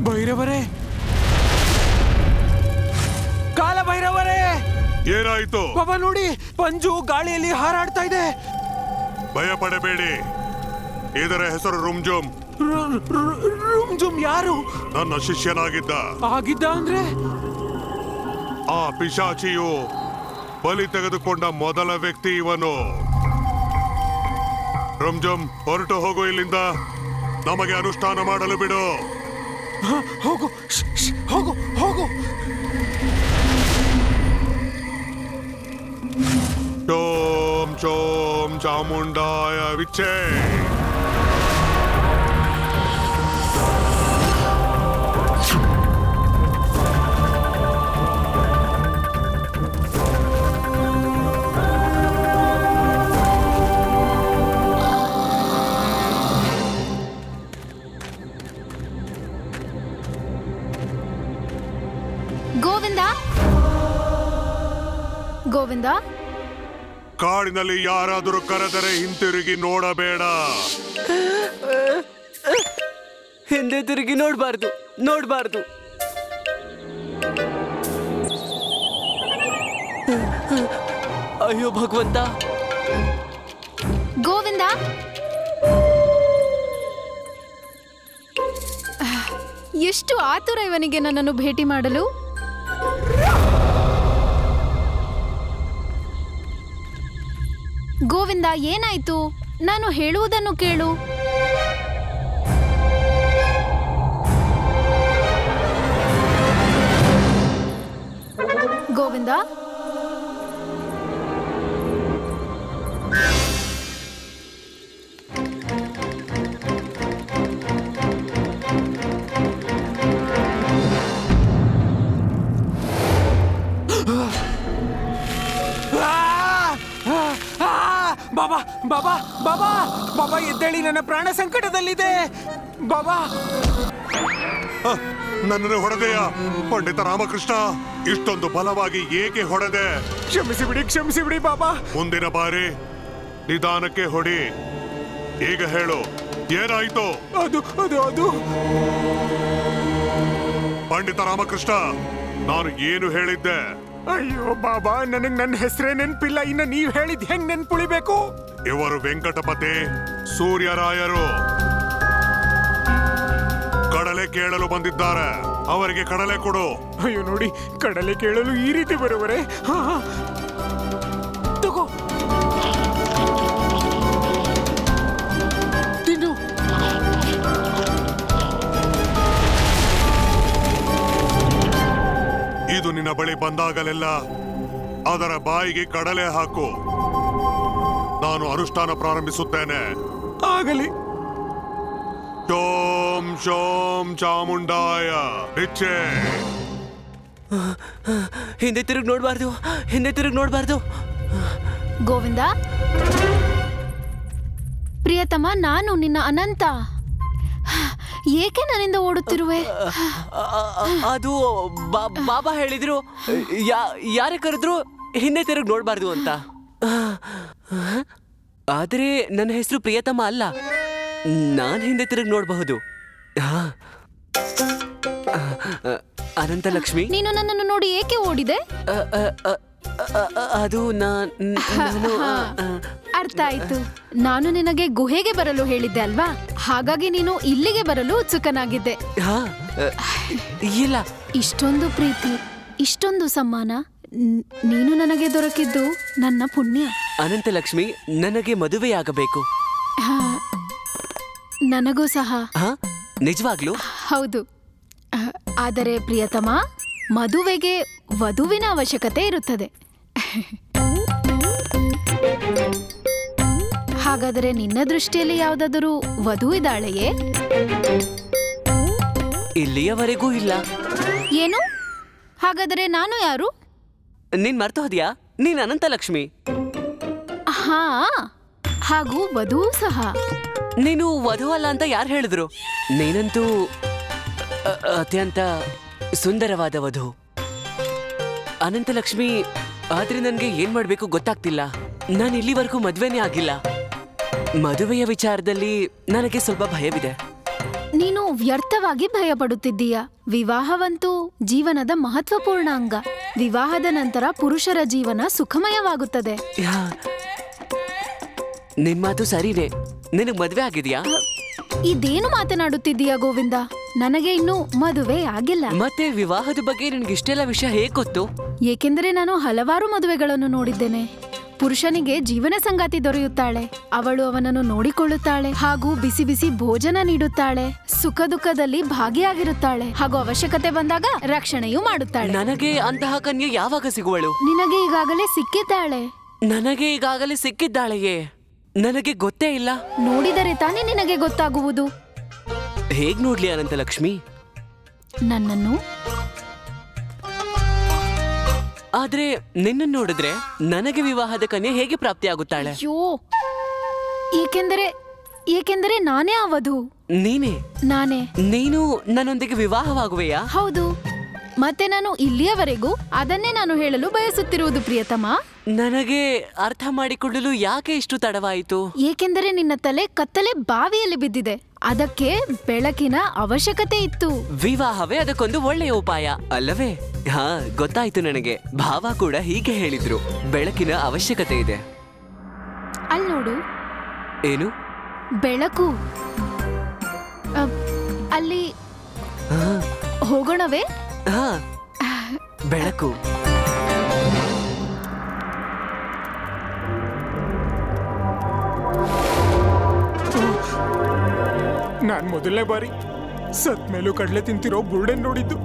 ಭೈರವರೇ, ಕಾಲ ಭೈರವರೇ, ಏನಾಯ್ತು? ಬಾಬಾ ನೋಡಿ, ಪಂಜು ಗಾಳಿಯಲ್ಲಿ ಹಾರಾಡ್ತಾ ಇದೆ. ಭಯ ಪಡಬೇಡಿ, ಇದರ ಹೆಸರು ರುಮ್ಜುಮ್. ರುಮ್ಜುಮ್ ಯಾರು? ನನ್ನ ಶಿಷ್ಯನಾಗಿದ್ದ. ಆಗಿದ್ದ ಅಂದ್ರೆ? ಆ ಪಿಶಾಚಿಯು ಬಲಿ ತೆಗೆದುಕೊಂಡ ಮೊದಲ ವ್ಯಕ್ತಿ ಇವನು. ರುಮ್ಜುಮ್, ಹೊರಟು ಹೋಗು ಇಲ್ಲಿಂದ. ನಮಗೆ ಅನುಷ್ಠಾನ ಮಾಡಲು ಬಿಡು. ಹೋಗು ಹೋಗು ಹೋಗು. ಚೋಂ ಚೋಂ ಚಾಮುಂಡಾಯ ವಿಚ್ಚೆ. ಗೋವಿಂದ, ಗೋವಿಂದ, ಕಾಡಿನಲ್ಲಿ ಯಾರಾದರೂ ಕರೆದರೆ ಹಿಂತಿರುಗಿ ನೋಡಬೇಡ. ಹಿಂದೆ ತಿರುಗಿ ನೋಡಬಾರ್ದು, ನೋಡಬಾರ್ದು. ಅಯ್ಯೋ ಭಗವಂತ. ಗೋವಿಂದ, ಎಷ್ಟು ಆತುರ ಇವನಿಗೆ ನನ್ನನ್ನು ಭೇಟಿ ಮಾಡಲು. ಗೋವಿಂದ, ಏನಾಯ್ತು? ನಾನು ಹೇಳುವುದನ್ನು ಕೇಳು. ಗೋವಿಂದ, ಬಾಬಾ ಬಾಬಾ ಬಾಬಾ ಬಾಬಾ, ಎದ್ದೇಳಿ, ನನ್ನ ಪ್ರಾಣ ಸಂಕಟದಲ್ಲಿದೆ. ಬಾಬಾ, ನನ್ನನ್ನು ಹೊಡೆದೆಯಾ? ಪಂಡಿತ ರಾಮಕೃಷ್ಣ, ಇಷ್ಟೊಂದು ಬಲವಾಗಿ ಏಕೆ ಹೊಡೆದೆ? ಕ್ಷಮಿಸಿ ಬಿಡಿ, ಕ್ಷಮಿಸಿ ಬಿಡಿ ಬಾಬಾ. ಮುಂದಿನ ಬಾರಿ ನಿಧಾನಕ್ಕೆ ಹೊಡಿ. ಈಗ ಹೇಳು, ಏನಾಯ್ತು? ಅದು ಅದು ಅದು ಪಂಡಿತ ರಾಮಕೃಷ್ಣ, ನಾನು ಏನು ಹೇಳಿದ್ದೆ? ಅಯ್ಯೋ ಬಾಬಾ, ನನಗ್ ನನ್ನ ಹೆಸರೇ ನೆನ್ಪಿಲ್ಲ. ಇನ್ನ ನೀವ್ ಹೇಳಿದ್ ಹೆಂಗ್ ನೆನ್ಪುಳಿಬೇಕು? ಇವರು ವೆಂಕಟಪತಿ ಸೂರ್ಯರಾಯರು. ಕಡಲೆ ಕೇಳಲು ಬಂದಿದ್ದಾರೆ. ಅವರಿಗೆ ಕಡಲೆ ಕೊಡು. ಅಯ್ಯೋ ನೋಡಿ, ಕಡಲೆ ಕೇಳಲು ಈ ರೀತಿ ಬರುವರೆ? ತಗೋ, ತಿನ್ನು. ಇದು ನಿನ್ನ ಬಳಿ ಬಂದಾಗಲೆಲ್ಲ ಅದರ ಬಾಯಿಗೆ ಕಡಲೆ ಹಾಕು. ನಾನು ಅನುಷ್ಠಾನ ಪ್ರಾರಂಭಿಸುತ್ತೇನೆ. ಆಗಲಿ. ಚೋಂ ಶೋಂ ಚಾಮುಂಡಾಯ ವಿಚ್ಚೆ. ಹಿಂದೆ ತಿರುಗಿ ನೋಡಬಾರ್ದು, ಹಿಂದೆ ತಿರುಗಿ ನೋಡಬಾರ್ದು. ಗೋವಿಂದ, ಪ್ರಿಯತಮ, ನಾನು ನಿನ್ನ ಅನಂತ. ಏಕೆ ನನ್ನಿಂದ ಓಡುತ್ತಿರುವೆ? ಅದು ಬಾಬಾ ಹೇಳಿದ್ರು, ಯಾರೇ ಕರೆದ್ರು ಹಿಂದೆ ತಿರುಗಿ ನೋಡಬಾರ್ದು ಅಂತ. ಆದರೆ ನನ್ನ ಹೆಸರು ಪ್ರಿಯತಮ ಅಲ್ಲ. ನಾನು ಹಿಂದೆ ತಿರುಗಿ ನೋಡಬಹುದು. ಅನಂತ ಲಕ್ಷ್ಮಿ, ನೀನು ನನ್ನನ್ನು ನೋಡಿ ಏಕೆ ಓಡಿದೆ? ಅದು ಅರ್ಥ ಆಯ್ತು. ನಾನು ನಿನಗೆ ಗುಹೆಗೆ ಬರಲು ಹೇಳಿದ್ದೆ ಅಲ್ವಾ? ಹಾಗಾಗಿ ನೀನು ಇಲ್ಲಿಗೆ ಬರಲು ಉತ್ಸುಕನಾಗಿದ್ದೆ. ಇಲ್ಲ, ಇಷ್ಟೊಂದು ಪ್ರೀತಿ, ಇಷ್ಟೊಂದು ಸಮ್ಮಾನ ನೀನು ನನಗೆ ದೊರಕಿದ್ದು ನನ್ನ ಪುಣ್ಯ. ಅನಂತ ಲಕ್ಷ್ಮಿ, ನನಗೆ ಮದುವೆಯಾಗಬೇಕು. ನನಗೂ ಸಹ. ನಿಜವಾಗ್ಲೂ? ಹೌದು. ಆದರೆ ಪ್ರಿಯತಮ, ಮದುವೆಗೆ ವಧುವಿನ ಅವಶ್ಯಕತೆ ಇರುತ್ತದೆ. ಹಾಗಾದರೆ ನಿನ್ನ ದೃಷ್ಟಿಯಲ್ಲಿ ಯಾವುದಾದರೂ ವಧು ಇದ್ದಾಳೆಯೇ? ಇಲ್ಲಿಯವರೆಗೂ ಇಲ್ಲ. ಏನು? ಹಾಗಾದರೆ ನಾನು ಯಾರು? ನೀನ್ ಮರ್ತು ಹೋದ್ಯಾ? ನೀನ್ ಅನಂತ ಲಕ್ಷ್ಮಿ. ಹಾ, ಹಾಗೂ ವಧು ಸಹ. ನೀನು ವಧು ಅಲ್ಲ ಅಂತ ಯಾರು ಹೇಳಿದ್ರು? ನೀನಂತೂ ಅತ್ಯಂತ ಸುಂದರವಾದ ವಧು. ಅನಂತ ಲಕ್ಷ್ಮಿ, ಆದ್ರೆ ನನ್ಗೆ ಏನ್ ಮಾಡ್ಬೇಕು ಗೊತ್ತಾಗ್ತಿಲ್ಲ. ನಾನು ಇಲ್ಲಿವರೆಗೂ ಮದ್ವೆನೇ ಆಗಿಲ್ಲ. ಮದುವೆಯ ವಿಚಾರದಲ್ಲಿ ನನಗೆ ಸ್ವಲ್ಪ ಭಯವಿದೆ. ನೀನು ವ್ಯರ್ಥವಾಗಿ ಭಯ ಪಡುತ್ತಿದ್ದೀಯ. ವಿವಾಹವಂತೂ ಜೀವನದ ಮಹತ್ವಪೂರ್ಣ ಅಂಗ. ವಿವಾಹದ ನಂತರ ಪುರುಷರ ಜೀವನ ಸುಖಮಯವಾಗುತ್ತದೆ. ನಿನ್ ಮಾತು ಸರಿನೇ. ನಿನಗ್ ಮದ್ವೆ ಆಗಿದ್ಯಾ? ಇದೇನು ಮಾತನಾಡುತ್ತಿದ್ದೀಯಾ ಗೋವಿಂದ? ನನಗೆ ಇನ್ನೂ ಮದುವೆ ಆಗಿಲ್ಲ. ಮತ್ತೆ ವಿವಾಹದ ಬಗ್ಗೆ ನಿನ್ಗೆ ಇಷ್ಟೆಲ್ಲ ವಿಷಯ ಹೇಗ್ ಗೊತ್ತು? ಏಕೆಂದರೆ ನಾನು ಹಲವಾರು ಮದುವೆಗಳನ್ನು ನೋಡಿದ್ದೇನೆ. ಪುರುಷನಿಗೆ ಜೀವನ ಸಂಗಾತಿ ದೊರೆಯುತ್ತಾಳೆ, ಅವಳು ಅವನನ್ನು ನೋಡಿಕೊಳ್ಳುತ್ತಾಳೆ ಹಾಗೂ ಬಿಸಿ ಬಿಸಿ ಭೋಜನ ನೀಡುತ್ತಾಳೆ, ಸುಖ ದುಃಖದಲ್ಲಿ ಭಾಗಿಯಾಗಿರುತ್ತಾಳೆ ಹಾಗೂ ಅವಶ್ಯಕತೆ ಬಂದಾಗ ರಕ್ಷಣೆಯೂ ಮಾಡುತ್ತಾಳೆ. ನನಗೆ ಅಂತಹ ಕನ್ಯೆ ಯಾವಾಗ ಸಿಗುವಳು? ನಿನಗೆ ಈಗಾಗಲೇ ಸಿಕ್ಕಿದ್ದಾಳೆ. ನನಗೆ ಈಗಾಗಲೇ ಸಿಕ್ಕಿದ್ದಾಳೆಯೇ? ನನಗೆ ಗೊತ್ತೇ ಇಲ್ಲ. ನೋಡಿದರೆ ತಾನೇ ನಿನಗೆ ಗೊತ್ತಾಗುವುದು. ಹೇಗ್ ನೋಡ್ಲಿ ಅನಂತಲಕ್ಷ್ಮಿ? ನನ್ನನ್ನು? ಆದ್ರೆ ನಿನ್ನ ನೋಡಿದ್ರೆ ನನಗೆ ವಿವಾಹದ ಕನ್ಯೆ ಹೇಗೆ ಪ್ರಾಪ್ತಿಯಾಗುತ್ತಾಳೆ? ಅಯ್ಯೋ, ಏಕೆಂದರೆ ನಾನೇ ಆ ವಧು. ನಾನೇ. ನೀನು ನನ್ನೊಂದಿಗೆ ವಿವಾಹವಾಗುವೆಯಾ? ಹೌದು. ಮತ್ತೆ ನಾನು ಇಲ್ಲಿಯವರೆಗೂ ಅದನ್ನೇ ನಾನು ಹೇಳಲು ಬಯಸುತ್ತಿರುವುದು ಪ್ರಿಯತಮ. ನನಗೆ ಅರ್ಥ ಮಾಡಿಕೊಳ್ಳಲು ಯಾಕೆ ಇಷ್ಟು ತಡವಾಯಿತು? ಏಕೆಂದರೆ ನಿನ್ನ ತಲೆ ಕತ್ತಲೆ ಬಾವಿಯಲ್ಲಿ ಬಿದ್ದಿದೆ. ಅದಕ್ಕೆ ಬೆಳಕಿನ ಅವಶ್ಯಕತೆ ಇತ್ತು. ವಿವಾಹವೇ ಅದಕ್ಕೊಂದು ಒಳ್ಳೆಯ ಉಪಾಯ ಅಲ್ಲವೇ? ಹಾ, ಗೊತ್ತಾಯ್ತು ನನಗೆ. ಭಾವ ಕೂಡ ಹೀಗೆ ಹೇಳಿದ್ರು, ಬೆಳಕಿನ ಅವಶ್ಯಕತೆ ಇದೆ. ಅಲ್ಲಿ ನೋಡು. ಏನು? ಬೆಳಕು. ಅಲ್ಲಿ ಹೋಗೋಣವೇ? ಹಾ, ಬೆಳಕು. ನಾನ್ ಮೊದಲನೇ ಬಾರಿ ಸತ್ ಮೇಲೂ ಕಡಲೆ ತಿಂತಿರೋ ಬುರುಡೆನ್ ನೋಡಿದ್ದು.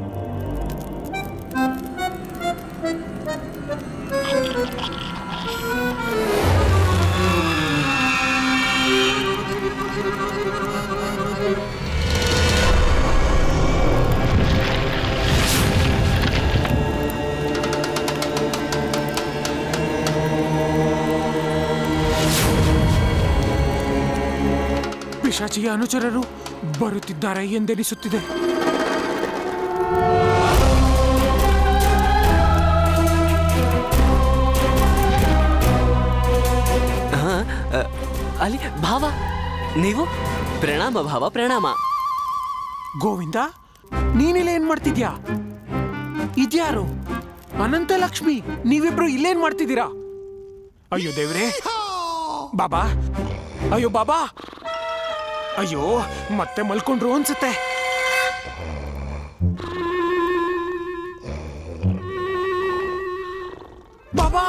ಪಿಶಾಚಿಯ ಅನುಚರರು ಬರುತ್ತಿದ್ದಾರೆ ಎಂದೆನಿಸುತ್ತಿದೆ. ಅಲ್ಲಿ ಭಾವ, ನೀವು? ಪ್ರಣಾಮ ಭಾವ, ಪ್ರಣಾಮ. ಗೋವಿಂದ, ನೀನಿಲ್ಲ ಏನ್ ಮಾಡ್ತಿದ್ಯಾ? ಇದ್ಯಾರು? ಅನಂತಲಕ್ಷ್ಮಿ, ನೀವಿಬ್ರು ಇಲ್ಲೇನ್ ಮಾಡ್ತಿದ್ದೀರಾ? ಅಯ್ಯೋ ದೇವ್ರೆ, ಬಾಬಾ, ಅಯ್ಯೋ ಬಾಬಾ, ಅಯ್ಯೋ ಮತ್ತೆ ಮಲ್ಕೊಂಡ್ರು ಅನ್ಸುತ್ತೆ. ಬಾಬಾ,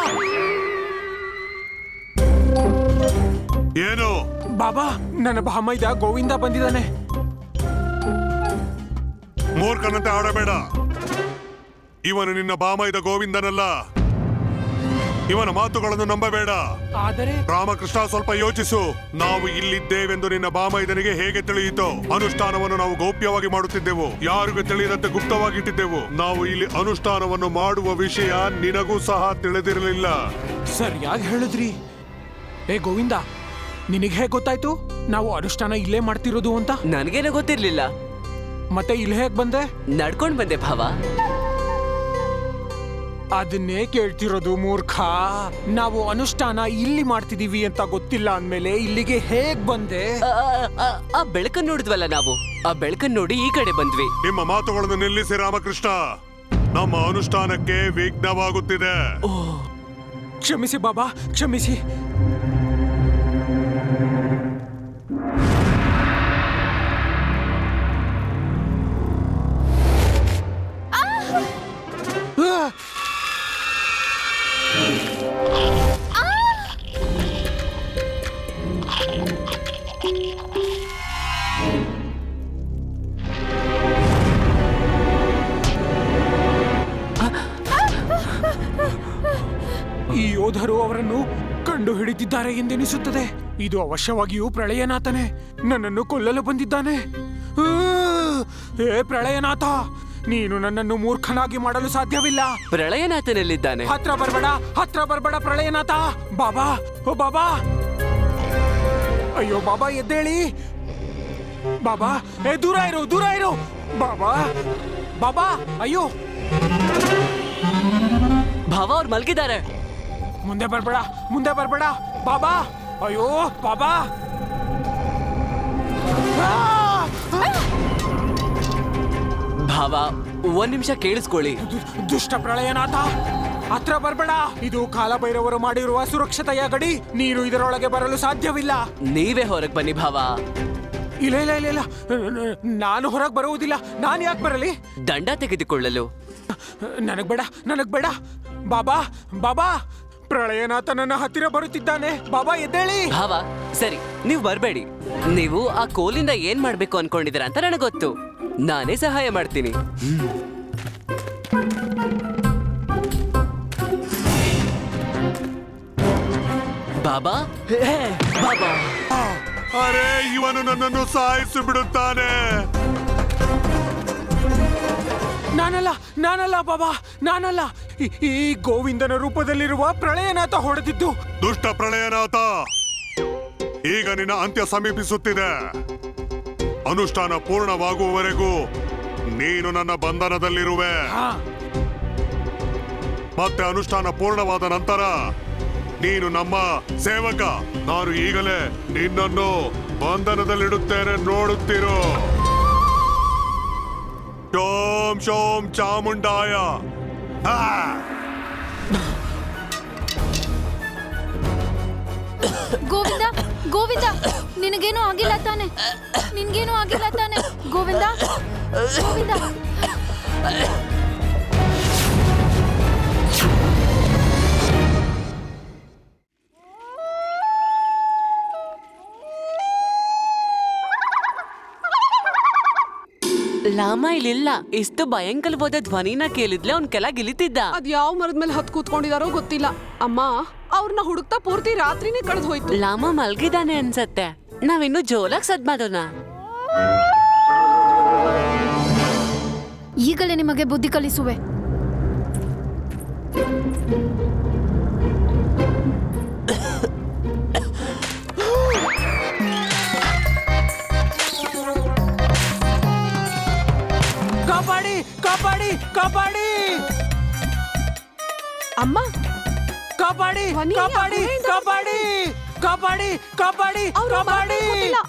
ಏನು? ಬಾಬಾ, ನನ್ನ ಭಾಮೈದ ಗೋವಿಂದ ಬಂದಿದ್ದಾನೆ. ಮೂರ್ಖನಂತೆ ಆಡಬೇಡ. ಇವನು ನಿನ್ನ ಭಾಮೈದ ಗೋವಿಂದನಲ್ಲ. ಇವನ ಮಾತುಗಳನ್ನು ನಂಬಬೇಡ. ಆದರೆ ರಾಮಕೃಷ್ಣ, ಸ್ವಲ್ಪ ಯೋಚಿಸು. ನಾವು ಇಲ್ಲಿದ್ದೇವೆಂದು ನಿನ್ನ ಭಾಮೈದನಿಗೆ ಹೇಗೆ ತಿಳಿಯಿತೋ? ಅನುಷ್ಠಾನವನ್ನು ನಾವು ಗೌಪ್ಯವಾಗಿ ಮಾಡುತ್ತಿದ್ದೆವು, ಯಾರಿಗೂ ತಿಳಿಯದಂತೆ ಗುಪ್ತವಾಗಿಟ್ಟಿದ್ದೆವು. ನಾವು ಇಲ್ಲಿ ಅನುಷ್ಠಾನವನ್ನು ಮಾಡುವ ವಿಷಯ ನಿನಗೂ ಸಹ ತಿಳಿದಿರಲಿಲ್ಲ. ಸರಿಯಾಗಿ ಹೇಳಿದ್ರಿ. ಏ ಗೋವಿಂದ, ನಿನಗೆ ಹೇಗೆ ಗೊತ್ತಾಯ್ತು ನಾವು ಅನುಷ್ಠಾನ ಇಲ್ಲೇ ಮಾಡ್ತಿರೋದು ಅಂತ? ನನಗೇನು ಗೊತ್ತಿರ್ಲಿಲ್ಲ. ಮತ್ತೆ ಇಲ್ಲಿ ಹೇಗ್ ಬಂದೆ? ನಡ್ಕೊಂಡ್ ಬಂದೆ ಭಾವ. ಅದನ್ನೇ ಕೇಳ್ತಿರೋದು ಮೂರ್ಖ. ನಾವು ಅನುಷ್ಠಾನ ಇಲ್ಲಿ ಮಾಡ್ತಿದೀವಿ ಅಂತ ಗೊತ್ತಿಲ್ಲ ಅಂದ್ಮೇಲೆ ಇಲ್ಲಿಗೆ ಹೇಗ್ ಬಂದೆ? ಆ ಬೆಳಕನ್ನು ನೋಡಿದ್ವಲ್ಲ ನಾವು, ಆ ಬೆಳಕನ್ನು ನೋಡಿ ಈ ಕಡೆ ಬಂದ್ವಿ. ನಿಮ್ಮ ಮಾತುಗಳನ್ನು ನಿಲ್ಲಿಸಿ ರಾಮಕೃಷ್ಣ. ನಮ್ಮ ಅನುಷ್ಠಾನಕ್ಕೆ ವಿಘ್ನವಾಗುತ್ತಿದೆ. ಕ್ಷಮಿಸಿ ಬಾಬಾ, ಕ್ಷಮಿಸಿ. ಈ ಯೋಧರು ಅವರನ್ನು ಕಂಡು ಹಿಡಿದಿದ್ದಾರೆ ಎಂದೆನಿಸುತ್ತದೆ. ಇದು ಅವಶ್ಯವಾಗಿಯೂ ಪ್ರಳಯನಾಥನೇ ನನ್ನನ್ನು ಕೊಲ್ಲಲು ಬಂದಿದ್ದಾನೆ. ಹೇ ಪ್ರಳಯನಾಥ, ನೀನು ನನ್ನನ್ನು ಮೂರ್ಖನಾಗಿ ಮಾಡಲು ಸಾಧ್ಯವಿಲ್ಲ. ಪ್ರಳಯನಾಥನಲ್ಲಿದ್ದಾನೆ. ಹತ್ರ ಬರ್ಬೇಡ, ಹತ್ರ ಬರ್ಬೇಡ ಪ್ರಳಯನಾಥ. ಬಾಬಾ, ಓ ಬಾಬಾ, ಅಯ್ಯೋ ಬಾಬಾ ಎದ್ದೇಳಿ. ಬಾಬಾ, ಏ ದೂರ ಇರು, ದೂರ ಇರು. ಬಾಬಾ, ಬಾಬಾ, ಅಯ್ಯೋ. ಭಾವ, ಅವ್ರು ಮಲ್ಗಿದ್ದಾರೆ. ಮುಂದೆ ಬರ್ಬೇಡ, ಮುಂದೆ ಬರ್ಬೇಡ. ಬಾಬಾ, ಅಯ್ಯೋ ಬಾಬಾ. ಭಾವ, ಒಂದ್ ನಿಮಿಷ ಕೇಳಿಸ್ಕೊಳ್ಳಿ. ದುಷ್ಟ ಪ್ರಳಯನಾಥ, ಹತ್ರ ಬರ್ಬೇಡ. ಇದು ಕಾಲಭೈರವರು ಮಾಡಿರುವ ಸುರಕ್ಷತೆಯ ಗಡಿ. ನೀನು ಇದರೊಳಗೆ ಬರಲು ಸಾಧ್ಯವಿಲ್ಲ. ನೀವೇ ಹೊರಗೆ ಬನ್ನಿ ಭಾವ. ಇಲ್ಲ ಇಲ್ಲ ಇಲ್ಲ ಇಲ್ಲ, ನಾನು ಹೊರಗೆ ಬರುವುದಿಲ್ಲ. ನಾನು ಯಾಕೆ ಬರಲಿ? ದಂಡ ತೆಗೆದುಕೊಳ್ಳಲು. ನನಗ್ ಬೇಡ, ನನಗ್ ಬೇಡ. ಬಾಬಾ ಬಾಬಾ, ಪ್ರಳಯನಾಥ ನನ್ನ ಹತ್ತಿರ ಬರುತ್ತಿದ್ದಾನೆ. ಬಾಬಾ ಎದ್ದೇಳಿ. ಭಾವ, ಸರಿ, ನೀವು ಬರ್ಬೇಡಿ. ನೀವು ಆ ಕೋಲಿಂದ ಏನ್ ಮಾಡ್ಬೇಕು ಅನ್ಕೊಂಡಿದ್ದೀರಾ ಅಂತ ನನಗೆ ಗೊತ್ತು. ನಾನೇ ಸಹಾಯ ಮಾಡ್ತೀನಿ. ಬಾಬಾ, ಬಾಬಾ. ಅರೆ, ಇವನು ನನ್ನನ್ನು ಸಾಯಿಸಿ ಬಿಡುತ್ತಾನೆ. ನಾನಲ್ಲ, ನಾನಲ್ಲ ಬಾಬಾ, ನಾನಲ್ಲ. ಈ ಗೋವಿಂದನ ರೂಪದಲ್ಲಿರುವ ಪ್ರಳಯನಾಥ ಹೊಡೆದಿದ್ದು. ದುಷ್ಟ ಪ್ರಳಯನಾಥ, ಈಗ ನಿನ್ನ ಅಂತ್ಯ ಸಮೀಪಿಸುತ್ತಿದೆ. ಅನುಷ್ಠಾನ ಪೂರ್ಣವಾಗುವವರೆಗೂ ನೀನು ನನ್ನ ಬಂಧನದಲ್ಲಿರುವೆ. ಮತ್ತೆ ಅನುಷ್ಠಾನ ಪೂರ್ಣವಾದ ನಂತರ ನೀನು ನಮ್ಮ ಸೇವಕ. ನಾನು ಈಗಲೇ ನಿನ್ನನ್ನು ಬಂಧನದಲ್ಲಿಡುತ್ತೇನೆ, ನೋಡುತ್ತಿರು. ಶೋಂ ಶೋಂ ಚಾಮುಂಡಾಯ. ಗೋವಿಂದ, ಗೋವಿಂದ, ನಿನಗೇನು ಆಗಿಲ್ಲ ತಾನೆ? ನಿನ್ಗೇನು ಆಗಿಲ್ಲ ತಾನೆ ಗೋವಿಂದ? ಗೋವಿಂದ, ಲಾಮ ಇಲ್ಲಿಲ್ಲ. ಇಷ್ಟು ಭಯಂಕರವಾದ ಧ್ವನಿನ ಕೇಳಿದ್ಲೆ ಅವ್ನ್ ಕೆಳಗಿಳಿತಿದ್ದ. ಅದ್ ಯಾವ ಮರದ ಮೇಲೆ ಹತ್ ಕೂತ್ಕೊಂಡಿದಾರೋ ಗೊತ್ತಿಲ್ಲ. ಅಮ್ಮ, ಅವ್ರನ್ನ ಹುಡುಕ್ತಾ ಪೂರ್ತಿ ರಾತ್ರಿನೇ ಕಳೆದು ಹೋಯ್ತು. ಲಾಮ ಮಲ್ಗಿದಾನೆ ಅನ್ಸತ್ತೆ. ನಾವಿನ್ನು ಜೋಲಾಗ್ ಸದ್ ಮಾಡೋಣ. ಈಗಲೇ ನಿಮಗೆ ಬುದ್ಧಿ ಕಲಿಸುವೆ. ಕಾಪಾಡಿ, ಕಾಪಾಡಿ, ಕಾಪಾಡಿ. ಅಮ್ಮ, ಕಾಪಾಡಿ, ಕಾಪಾಡಿ, ಕಾಪಾಡಿ, ಕಾಪಾಡಿ, ಕಾಪಾಡಿ, ಕಾಪಾಡಿ.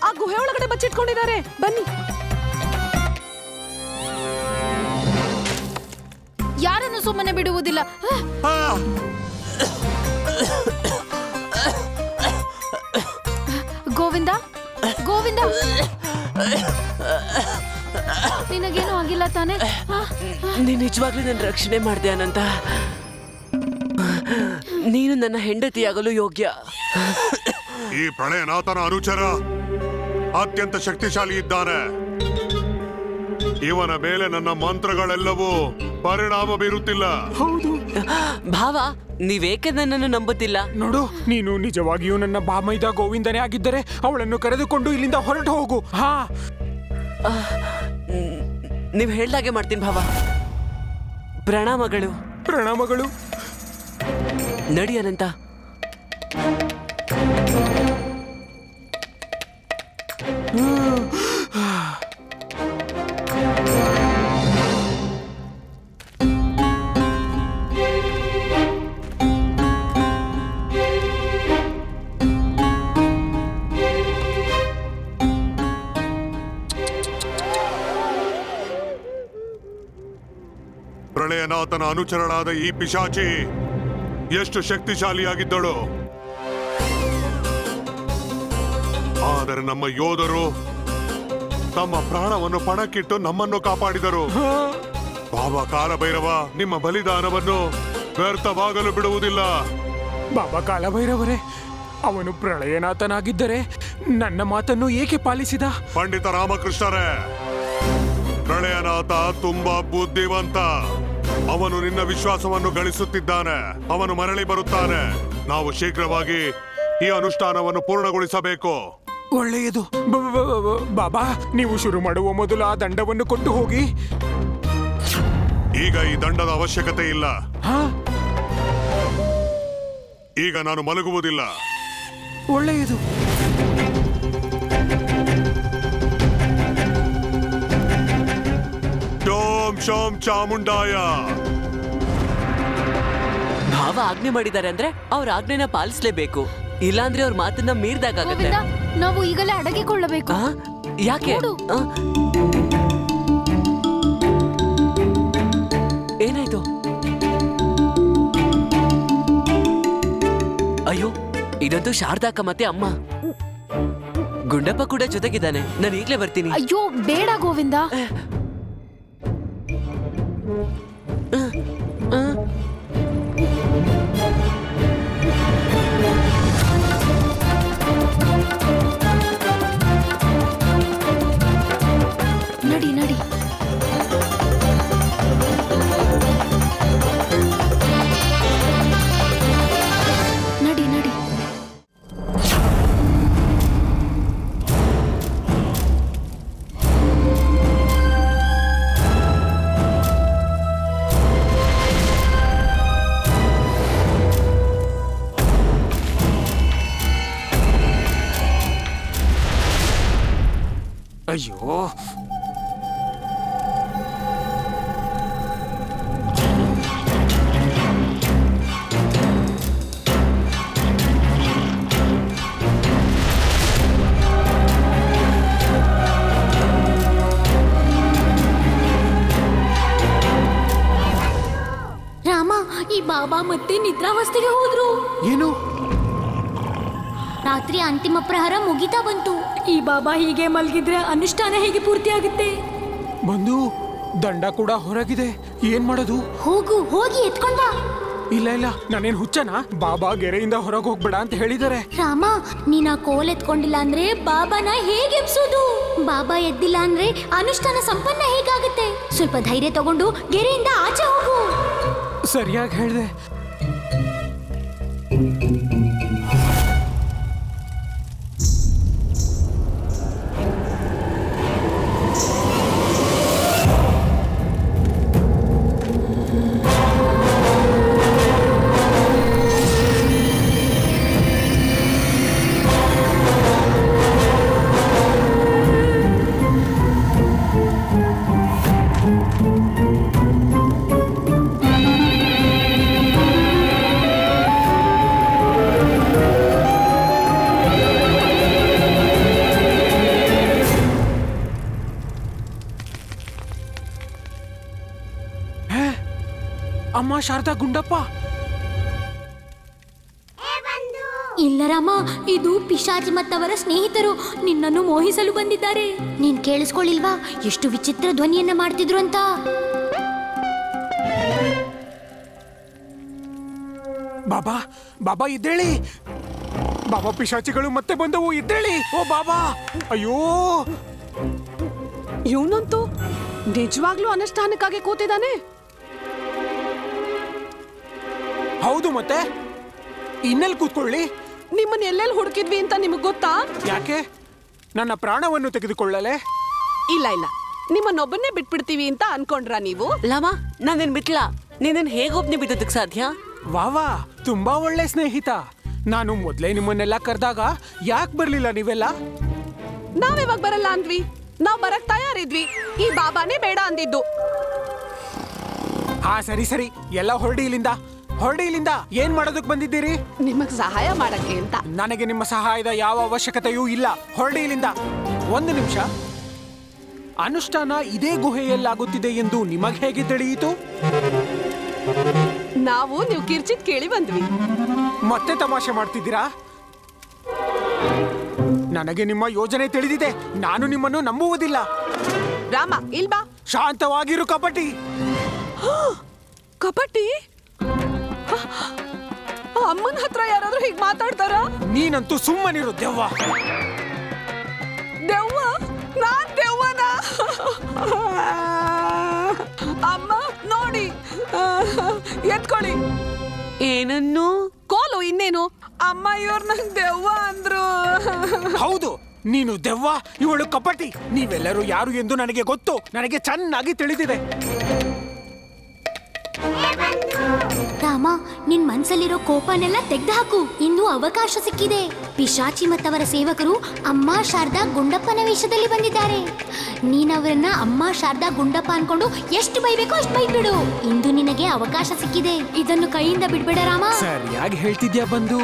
ಆ ಗುಹೆ ಒಳಗಡೆ ಬಚ್ಚಿಟ್ಕೊಂಡಿದ್ದಾರೆ. ಬನ್ನಿ. ಯಾರನ್ನು ಸುಮ್ಮನೆ ಬಿಡುವುದಿಲ್ಲ. ಗೋವಿಂದ, ಗೋವಿಂದ, ನಿನಗೇನು ಆಗಿಲ್ಲ ತಾನೆ? ನೀನ್ ನಿಜವಾಗ್ಲೂ ನನ್ನ ರಕ್ಷಣೆ ಮಾಡ್ದೆ ಅನಂತ. ನೀನು ನನ್ನ ಹೆಂಡತಿಯಾಗಲು ಯೋಗ್ಯ. ಈ ಪ್ರಳಯನಾಥನ ಅನುಚರ ಅತ್ಯಂತ ಶಕ್ತಿಶಾಲಿ ಇದ್ದಾನೆ. ಇವನ ಮೇಲೆ ನನ್ನ ಮಂತ್ರಗಳೆಲ್ಲವೂ ಪರಿಣಾಮ ಬೀರುತ್ತಿಲ್ಲ. ಹೌದು ಭಾವ, ನೀವೇಕೆ ನನ್ನನ್ನು ನಂಬುತ್ತಿಲ್ಲ? ನೋಡು, ನೀನು ನಿಜವಾಗಿಯೂ ನನ್ನ ಬಾಮೈದ ಗೋವಿಂದನೇ ಆಗಿದ್ದರೆ ಅವಳನ್ನು ಕರೆದುಕೊಂಡು ಇಲ್ಲಿಂದ ಹೊರಟು ಹೋಗು. ಹಾ, ನೀವ್ ಹೇಳ್ದಾಗೆ ಮಾಡ್ತೀನಿ ಭಾವ. ಪ್ರಣಾಮಗಳು. ಪ್ರಣಾಮಗಳು. ನಡಿ ಅನಂತ. ಪ್ರಳಯನಾಥನ ಅನುಚರಳಾದ ಈ ಪಿಶಾಚಿ ಎಷ್ಟು ಶಕ್ತಿಶಾಲಿಯಾಗಿದ್ದಳು. ಆದರೆ ನಮ್ಮ ಯೋಧರು ತಮ್ಮ ಪ್ರಾಣವನ್ನು ಪಣಕ್ಕಿಟ್ಟು ನಮ್ಮನ್ನು ಕಾಪಾಡಿದರು. ಬಾಬಾ ಕಾಲಭೈರವ ನಿಮ್ಮ ಬಲಿದಾನವನ್ನು ವ್ಯರ್ಥವಾಗಲು ಬಿಡುವುದಿಲ್ಲ. ಬಾಬಾ ಕಾಲಭೈರವರೇ, ಅವನು ಪ್ರಳಯನಾಥನಾಗಿದ್ದರೆ ನನ್ನ ಮಾತನ್ನು ಏಕೆ ಪಾಲಿಸಿದ? ಪಂಡಿತ ರಾಮಕೃಷ್ಣರೇ, ಪ್ರಳಯನಾಥ ತುಂಬಾ ಬುದ್ಧಿವಂತ. ಅವನು ನಿನ್ನ ವಿಶ್ವಾಸವನ್ನು ಗಳಿಸುತ್ತಿದ್ದಾನೆ. ಅವನು ಮರಳಿ ಬರುತ್ತಾನೆ. ನಾವು ಶೀಘ್ರವಾಗಿ ಈ ಅನುಷ್ಠಾನವನ್ನು ಪೂರ್ಣಗೊಳಿಸಬೇಕು. ಒಳ್ಳೆಯದು. ಬಾಬಾ, ನೀವು ಶುರು ಮಾಡುವ ಮೊದಲು ಆ ದಂಡವನ್ನು ಕೊಟ್ಟು ಹೋಗಿ. ಈಗ ಈ ದಂಡದ ಅವಶ್ಯಕತೆ ಇಲ್ಲ. ಈಗ ನಾನು ಮಲಗುವುದಿಲ್ಲ. ಒಳ್ಳೆಯದು. ಶೋಂ ಶೋಂ ಚಾಮುಂಡಾಯ. ಭಾವ ಆಜ್ಞೆ ಮಾಡಿದ್ದಾರೆ ಅಂದ್ರೆ ಅವ್ರ ಆಜ್ಞೆನ ಪಾಲಿಸ್ಲೇಬೇಕು. ಇಲ್ಲಾಂದ್ರೆ ಅವ್ರ ಮಾತನ್ನ ಮೀರ್ದಾಗತ್ತೆ. ನಾವು ಈಗಲೇ ಅಡಗಿಕೊಳ್ಳಬೇಕು. ಯಾಕೆ? ಅಯ್ಯೋ, ಇದಂತೂ ಶಾರದಾಕ್ಕ ಮತ್ತೆ ಅಮ್ಮ. ಗುಂಡಪ್ಪ ಕೂಡ ಜೊತೆಗಿದ್ದಾನೆ. ನಾನು ಈಗ್ಲೇ ಬರ್ತೀನಿ. ಅಯ್ಯೋ ಬೇಡ ಗೋವಿಂದ. ನಡಿ ನಡಿ. ನಡಿ ನಡಿ. ಅಯ್ಯೋ, ರಾಮ, ಈ ಬಾಬಾ ಮತ್ತೆ ನಿದ್ರಾವಸ್ಥೆಗೆ ಹೋದ್ರು. ಏನು? ರಾತ್ರಿ ಅಂತಿಮ ಪ್ರಹರ ಮುಗಿತಾ ಬಂತು. ಈ ಬಾಬಾ ಹೀಗೆ ಮಲಗಿದ್ರೆ ಅನುಷ್ಠಾನ ಹೇಗೆ ಪೂರ್ತಿ ಆಗುತ್ತೆ? ಬಂದು ದಂಡ ಕೂಡ ಹೊರಗಿದೆ. ಏನ್ ಮಾಡೋದು? ಹೋಗು, ಹೋಗಿ ಎತ್ಕೊಂಡ. ಇಲ್ಲ ಇಲ್ಲ, ನಾನೇನ್ ಹುಚ್ಚನಾ? ಬಾಬಾ ಗೆರೆಯಿಂದ ಹೊರಗೆ ಹೋಗ್ಬೇಡ ಅಂತ ಹೇಳಿದ್ದಾರೆ. ರಾಮ, ನೀನ್ ಆ ಕೋಲ್ ಎತ್ಕೊಂಡಿಲ್ಲ ಅಂದ್ರೆ ಬಾಬಾನ ಹೇಗೆ ಎಬ್ಸೋದು? ಬಾಬಾ ಎದ್ದಿಲ್ಲ ಅಂದ್ರೆ ಅನುಷ್ಠಾನ ಸಂಪನ್ನ ಹೇಗಾಗುತ್ತೆ? ಸ್ವಲ್ಪ ಧೈರ್ಯ ತಗೊಂಡು ಗೆರೆಯಿಂದ ಆಚೆ ಹೋಗು. ಸರಿಯಾಗಿ ಹೇಳ್ದೆ. ಅಮ್ಮ ಶಾರದಾ, ಗುಂಡಪ್ಪ. ಇಲ್ಲ ರಾಮ, ಇದು ಪಿಶಾಚಿ ಮತ್ತವರ ಸ್ನೇಹಿತರು ನಿನ್ನನ್ನು ಮೋಹಿಸಲು ಬಂದಿದ್ದಾರೆ. ನೀನ್ ಕೇಳಿಸ್ಕೊಳ್ಳಿಲ್ವಾ ಎಷ್ಟು ವಿಚಿತ್ರ ಧ್ವನಿಯನ್ನ ಮಾಡ್ತಿದ್ರು ಅಂತ? ಬಾಬಾ, ಬಾಬಾ ಇದ್ದೇಳಿ. ಬಾಬಾ, ಪಿಶಾಚಿಗಳು ಮತ್ತೆ ಬಂದವು, ಇದ್ದೇಳಿ. ಓ ಬಾಬಾ, ಅಯ್ಯೋ. ಇವನಂತೂ ನಿಜವಾಗ್ಲೂ ಅನುಷ್ಠಾನಕ್ಕಾಗಿ ಕೂತಿದ್ದಾನೆ. ಹೌದು, ಮತ್ತೆ ಇನ್ನೆಲ್ಲಿ ಕೂತ್ಕೊಳ್ಳಿ? ನಿಮ್ಮನ್ನ ಎಲ್ಲೆಲ್ಲಿ ಹುಡುಕಿದ್ವಿ ಅಂತ ನಿಮಗ್ ಗೊತ್ತಾ? ಯಾಕೆ? ನನ್ನ ಪ್ರಾಣವನ್ನು ತೆಗೆದುಕೊಳ್ಳಲೆ? ಇಲ್ಲ ಇಲ್ಲ, ನಿಮ್ಮನ್ನೊಬ್ಬನ್ನೇ ಬಿಟ್ಬಿಡ್ತೀವಿ ಅಂತ ಅನ್ಕೊಂಡ್ರ ನೀವು? ಲಾಮ, ನಾನೇನ್ ಬಿಟ್ಲ? ನೀನೇನ್ ಹೇಗೊಬ್ನೇ ಬಿದ್ದದಕ್ ಸಾಧ್ಯ? ವಾವಾ, ತುಂಬಾ ಒಳ್ಳೆ ಸ್ನೇಹಿತ. ನಾನು ಮೊದ್ಲೇ ನಿಮ್ಮನ್ನೆಲ್ಲ ಕರೆದಾಗ ಯಾಕೆ ಬರ್ಲಿಲ್ಲ ನೀವೆಲ್ಲ? ನಾವಿವಾಗ ಬರಲ್ಲ ಅಂದ್ವಿ. ನಾವ್ ಬರಕ್ ತಯಾರಿದ್ವಿ. ಈ ಬಾಬಾನೇ ಬೇಡ ಅಂದಿದ್ದು. ಹಾ, ಸರಿ ಸರಿ, ಎಲ್ಲ ಹೊರಡಿ ಇಲ್ಲಿಂದ. ಹೊರಡಿ ಇಲ್ಲಿಂದ. ಏನ್ ಮಾಡೋದಕ್ ಬಂದಿದ್ದೀರಿ? ನಿಮಗ್ ಸಹಾಯ ಮಾಡಕ್ಕೆ ಅಂತ. ನನಗೆ ನಿಮ್ಮ ಸಹಾಯದ ಯಾವ ಅವಶ್ಯಕತೆಯೂ ಇಲ್ಲ. ಹೊರಡಿ ಇಲ್ಲಿಂದ. ಒಂದು ನಿಮಿಷ. ಅನುಷ್ಠಾನ ಇದೇ ಗುಹೆಯಲ್ಲಾಗುತ್ತಿದೆ ಎಂದು ನಿಮಗೆ ಹೇಗೆ ತಿಳಿಯಿತು? ನಾವು ನೀವು ಕಿರ್ಚಿದ್ ಕೇಳಿ ಬಂದ್ವಿ. ಮತ್ತೆ ತಮಾಷೆ ಮಾಡ್ತಿದ್ದೀರಾ? ನನಗೆ ನಿಮ್ಮ ಯೋಜನೆ ತಿಳಿದಿದೆ. ನಾನು ನಿಮ್ಮನ್ನು ನಂಬುವುದಿಲ್ಲ. ರಾಮ, ಇಲ್ಬಾ. ಶಾಂತವಾಗಿರು ಕಪಟಿ. ಕಪಟಿ? ಅಮ್ಮನ ಹತ್ರ ಯಾರಾದ್ರೂ ಹೀಗ್ ಮಾತಾಡ್ತಾರ? ನೀನಂತೂ ಸುಮ್ಮನಿರು ದೆವ್ವ. ದೆವ್ವ? ನಾನ್ ದೆವ್ವನ? ಅಮ್ಮ ನೋಡಿ, ಎತ್ಕೊಳ್ಳಿ. ಏನನ್ನು? ಕೋಲು, ಇನ್ನೇನು? ಅಮ್ಮ, ಇವ್ರು ನಂಗೆ ದೆವ್ವ ಅಂದ್ರು. ಹೌದು, ನೀನು ದೆವ್ವ, ಇವಳು ಕಪಟಿ. ನೀವೆಲ್ಲರೂ ಯಾರು ಎಂದು ನನಗೆ ಗೊತ್ತು. ನನಗೆ ಚೆನ್ನಾಗಿ ತಿಳಿದಿದೆ. ರಾಮ, ನಿನ್ ಮನ್ಸಲ್ಲಿರೋ ಕೋಪನೆಲ್ಲ ತೆಗ್ದುಹಾಕು. ಇಂದು ಅವಕಾಶ ಸಿಕ್ಕಿದೆ. ಪಿಶಾಚಿ ಮತ್ತವರ ಸೇವಕರು ಅಮ್ಮ ಶಾರದಾ ಗುಂಡಪ್ಪನ ವೇಷದಲ್ಲಿ ಬಂದಿದ್ದಾರೆ. ನೀನವರನ್ನ ಅಮ್ಮ ಶಾರದಾ ಗುಂಡಪ್ಪ ಅನ್ಕೊಂಡು ಎಷ್ಟು ಬೈಬೇಕೋ ಅಷ್ಟು ಬೈಬಿಡು. ಇಂದು ನಿನಗೆ ಅವಕಾಶ ಸಿಕ್ಕಿದೆ. ಇದನ್ನು ಕೈಯಿಂದ ಬಿಡ್ಬೇಡ ರಾಮ. ಸರಿಯಾಗಿ ಹೇಳ್ತಿದ್ಯಾ ಬಂದು.